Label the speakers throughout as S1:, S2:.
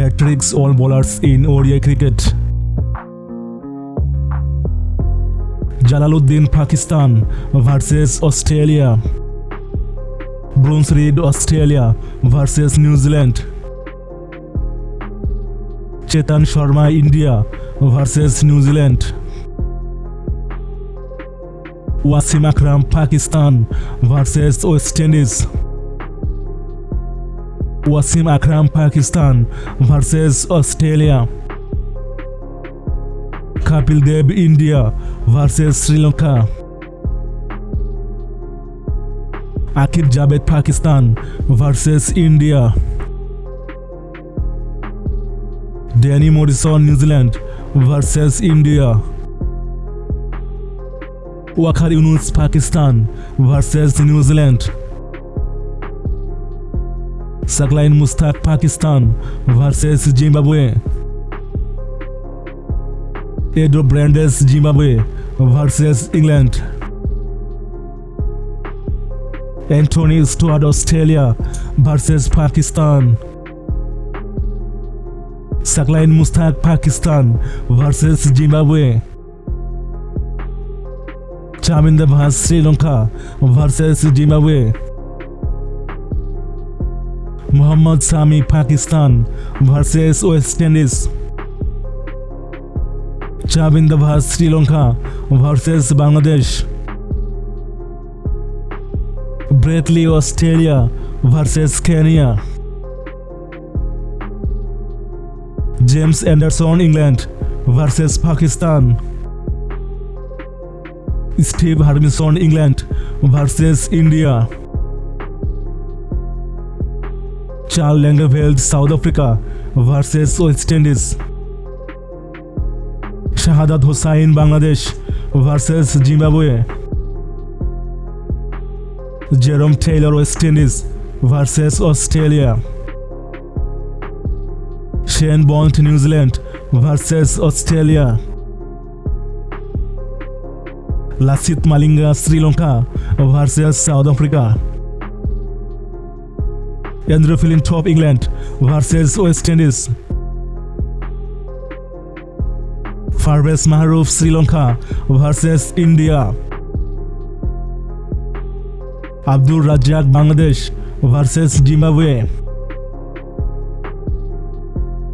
S1: Hattricks all bowlers in ODI cricket. Jalaluddin Pakistan versus Australia. Bruce Reid Australia versus New Zealand. Chetan Sharma India versus New Zealand. Wasim Akram Pakistan versus West Indies. Wasim Akram Pakistan versus Australia. Kapil Dev India versus Sri Lanka. Aqib Javed Pakistan versus India. Danny Morrison New Zealand versus India. Waqar Yunus Pakistan versus New Zealand. Saqlain Mushtaq Pakistan versus Zimbabwe. Edward Brandes Zimbabwe versus England. Anthony Stewart Australia versus Pakistan. Saqlain Mushtaq Pakistan versus Zimbabwe. Chaminda Bhas Sri Lanka versus Zimbabwe. Muhammad Sami Pakistan versus West Indies. Chaminda Bhas Sri Lanka versus Bangladesh. Brett Lee Australia versus Kenya. James Anderson England versus Pakistan. Steve Harmison England versus India. Charles Langerveld South Africa versus West Indies. Shahadat Hossain Bangladesh versus Zimbabwe. Jerome Taylor West Indies versus Australia. Shane Bond New Zealand versus Australia. Lasith Malinga Sri Lanka versus South Africa. Andrew Phillinthorpe England versus West Indies. Parvez Mahroof Sri Lanka versus India. Abdul Razzaq Bangladesh versus Zimbabwe.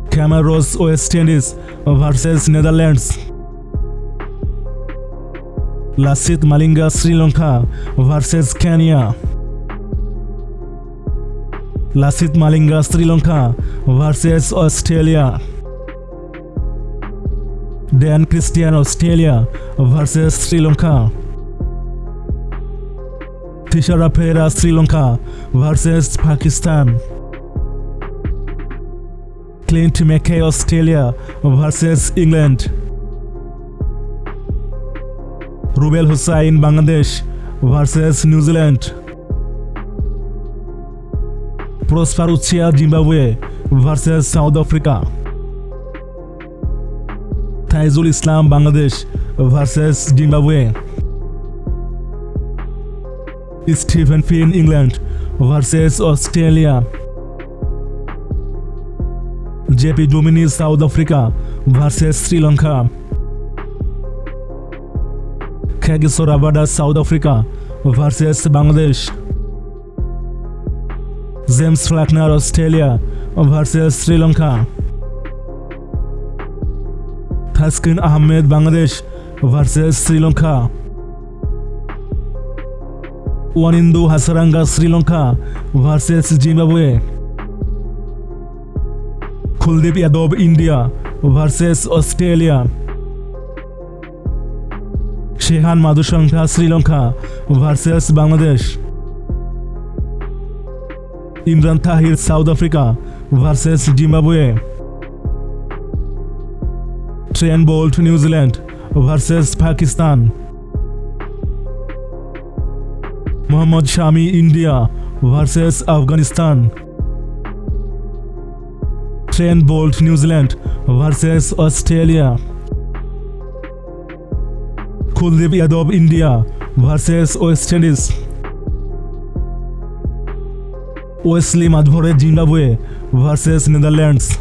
S1: Cameron Ross West Indies versus Netherlands. Lasith Malinga Sri Lanka versus Kenya. Lasith Malinga Sri Lanka versus Australia. Dan Christian Australia versus Sri Lanka. Tishara Pereira Sri Lanka versus Pakistan. Clint McKay Australia versus England. Rubel Hussain Bangladesh versus New Zealand. Prosper Uchia Zimbabwe versus South Africa. Taizul Islam Bangladesh versus Zimbabwe. Stephen Finn England versus Australia. JP Dumini South Africa versus Sri Lanka. Kagiso Rabada South Africa versus Bangladesh. James Faulkner Australia versus Sri Lanka. Thaskin Ahmed Bangladesh versus Sri Lanka. Wanindu Hasaranga Sri Lanka versus Zimbabwe. Kuldeep Yadav India versus Australia. Shehan Madhushankar Sri Lanka versus Bangladesh. Imran Tahir South Africa versus Zimbabwe. Trent Boult New Zealand versus Pakistan. Mohammad Shami India versus Afghanistan. Trent Boult New Zealand versus Australia. Kuldeep Yadav India versus West Indies. Wesley Madhore Zimbabwe versus Netherlands.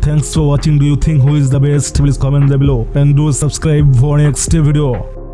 S1: Thanks for watching. Do you think who is the best? Please comment below and do subscribe for next video.